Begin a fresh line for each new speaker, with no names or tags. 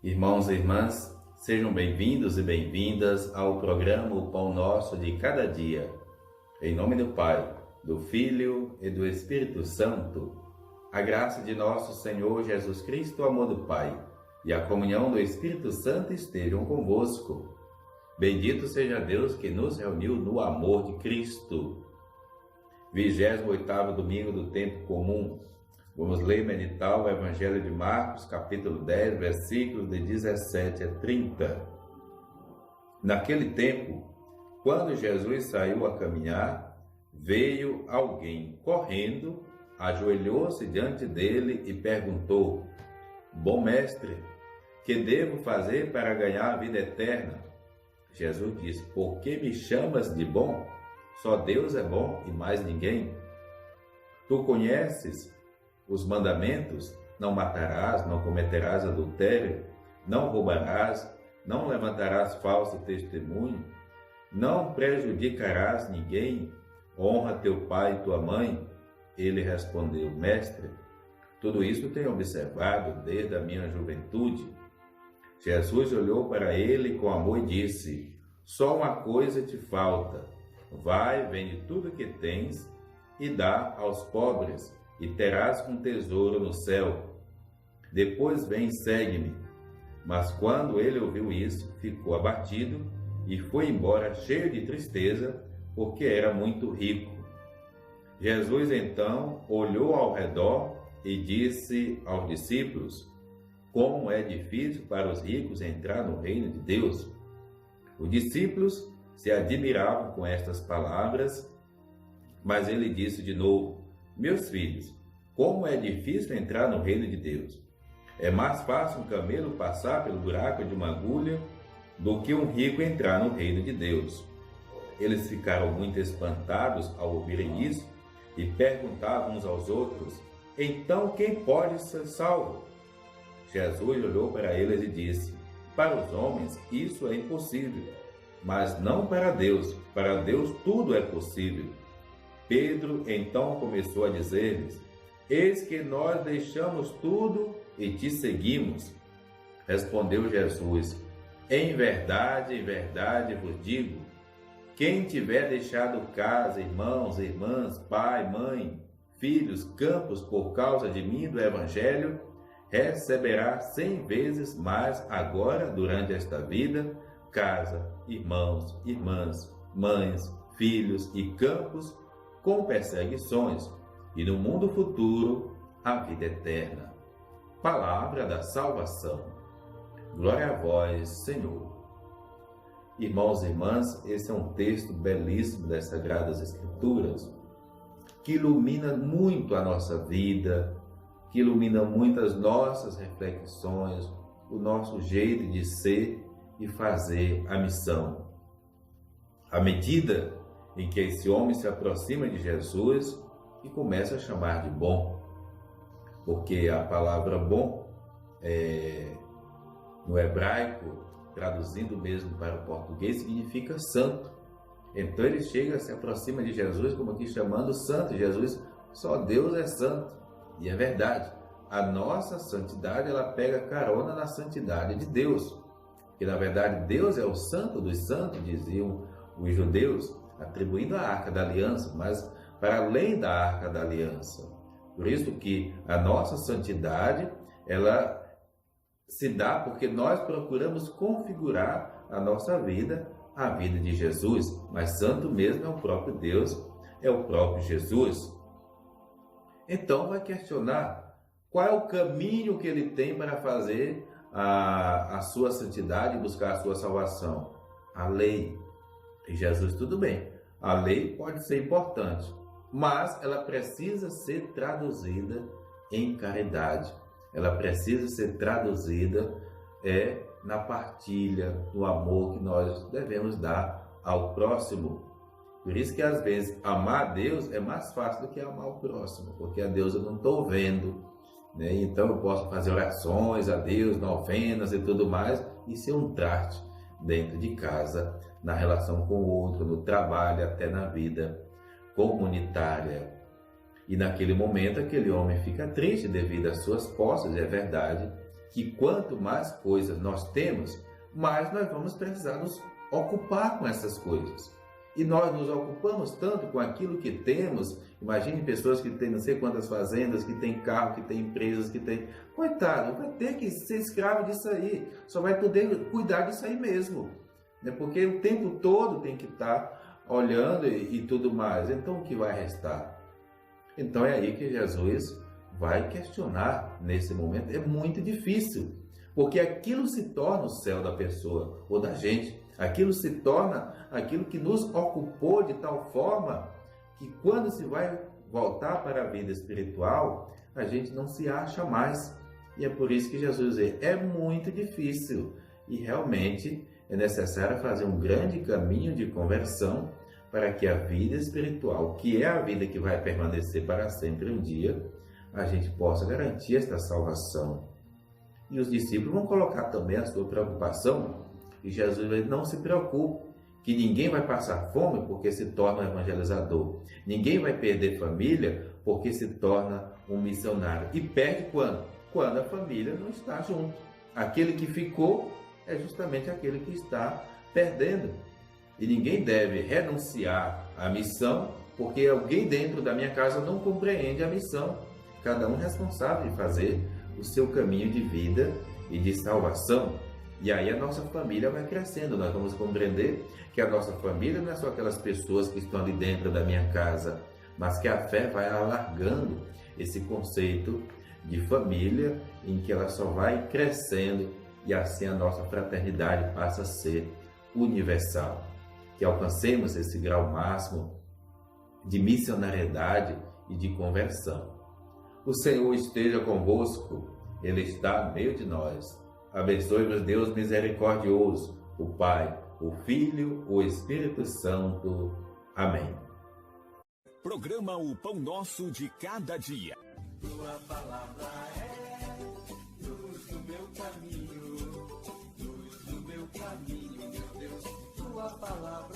Irmãos e irmãs, sejam bem-vindos e bem-vindas ao programa O Pão Nosso de Cada Dia. Em nome do Pai, do Filho e do Espírito Santo, a graça de nosso Senhor Jesus Cristo, o amor do Pai e a comunhão do Espírito Santo estejam convosco. Bendito seja Deus que nos reuniu no amor de Cristo. 28º domingo do tempo comum. Vamos ler e meditar o Evangelho de Marcos, capítulo 10, versículos de 17 a 30. Naquele tempo, quando Jesus saiu a caminhar, veio alguém correndo, ajoelhou-se diante dele e perguntou: Bom mestre, que devo fazer para ganhar a vida eterna? Jesus disse: Por que me chamas de bom? Só Deus é bom e mais ninguém. Tu conheces os mandamentos: não matarás, não cometerás adultério, não roubarás, não levantarás falso testemunho, não prejudicarás ninguém, honra teu pai e tua mãe. Ele respondeu: Mestre, tudo isso tenho observado desde a minha juventude. Jesus olhou para ele com amor e disse: Só uma coisa te falta. Vai, vende tudo que tens e dá aos pobres, e terás um tesouro no céu. Depois vem e segue-me. Mas quando ele ouviu isso, ficou abatido e foi embora cheio de tristeza, porque era muito rico. Jesus então olhou ao redor e disse aos discípulos: Como é difícil para os ricos entrar no reino de Deus. Os discípulos se admiravam com estas palavras, mas ele disse de novo: Meus filhos, como é difícil entrar no reino de Deus. É mais fácil um camelo passar pelo buraco de uma agulha do que um rico entrar no reino de Deus. Eles ficaram muito espantados ao ouvirem isso e perguntavam uns aos outros: Então quem pode ser salvo? Jesus olhou para eles e disse: Para os homens isso é impossível, mas não para Deus. Para Deus tudo é possível. Pedro então começou a dizer-lhes: Eis que nós deixamos tudo e te seguimos. Respondeu Jesus: em verdade vos digo, quem tiver deixado casa, irmãos, irmãs, pai, mãe, filhos, campos por causa de mim e do Evangelho, receberá 100 vezes mais agora durante esta vida, casa, irmãos, irmãs, mães, filhos e campos, com perseguições, e no mundo futuro, a vida eterna. Palavra da salvação. Glória a vós, Senhor. Irmãos e irmãs, esse é um texto belíssimo das Sagradas Escrituras, que ilumina muito a nossa vida, que ilumina muito as nossas reflexões, o nosso jeito de ser e fazer a missão. À medida em que esse homem se aproxima de Jesus e começa a chamar de bom, porque a palavra bom, no hebraico, traduzindo mesmo para o português, significa santo. Então ele chega, se aproxima de Jesus como aqui chamando santo. Jesus, só Deus é santo. E é verdade, a nossa santidade, ela pega carona na santidade de Deus. Que na verdade Deus é o santo dos santos, diziam os judeus, atribuindo a Arca da Aliança, mas para além da Arca da Aliança. Por isso que a nossa santidade, ela se dá porque nós procuramos configurar a nossa vida, a vida de Jesus. Mas santo mesmo é o próprio Deus, é o próprio Jesus. Então vai questionar qual é o caminho que ele tem para fazer a sua santidade e buscar a sua salvação. A lei. E Jesus, tudo bem, a lei pode ser importante, mas ela precisa ser traduzida em caridade. Ela precisa ser traduzida na partilha, no amor que nós devemos dar ao próximo. Por isso que às vezes amar a Deus é mais fácil do que amar o próximo, porque a Deus eu não estou vendo, né? Então eu posso fazer orações a Deus, novenas e tudo mais, e ser um traste dentro de casa, na relação com o outro, no trabalho, até na vida comunitária. E naquele momento aquele homem fica triste devido às suas posses, é verdade, que quanto mais coisas nós temos, mais nós vamos precisar nos ocupar com essas coisas. E nós nos ocupamos tanto com aquilo que temos. Imagine pessoas que têm não sei quantas fazendas, que têm carro, que têm empresas, que têm... Coitado, vai ter que ser escravo disso aí. Só vai poder cuidar disso aí mesmo. Porque o tempo todo tem que estar olhando e tudo mais. Então o que vai restar? Então é aí que Jesus vai questionar nesse momento. É muito difícil. Porque aquilo se torna o céu da pessoa ou da gente. Aquilo se torna aquilo que nos ocupou de tal forma que quando se vai voltar para a vida espiritual, a gente não se acha mais. E é por isso que Jesus diz, é muito difícil. E realmente é necessário fazer um grande caminho de conversão para que a vida espiritual, que é a vida que vai permanecer para sempre um dia, a gente possa garantir esta salvação. E os discípulos vão colocar também a sua preocupação. E Jesus vai dizer, não se preocupe, que ninguém vai passar fome porque se torna um evangelizador. Ninguém vai perder família porque se torna um missionário. E perde quando? Quando a família não está junto. Aquele que ficou é justamente aquele que está perdendo. E ninguém deve renunciar à missão porque alguém dentro da minha casa não compreende a missão. Cada um responsável de fazer o seu caminho de vida e de salvação. E aí a nossa família vai crescendo, nós vamos compreender que a nossa família não é só aquelas pessoas que estão ali dentro da minha casa, mas que a fé vai alargando esse conceito de família, em que ela só vai crescendo e assim a nossa fraternidade passa a ser universal. Que alcancemos esse grau máximo de missionariedade e de conversão. O Senhor esteja convosco, Ele está no meio de nós. Abençoe-vos, Deus misericordioso, o Pai, o Filho, o Espírito Santo. Amém.
Programa O Pão Nosso de Cada Dia.
Tua palavra é luz do meu caminho, meu Deus. Tua palavra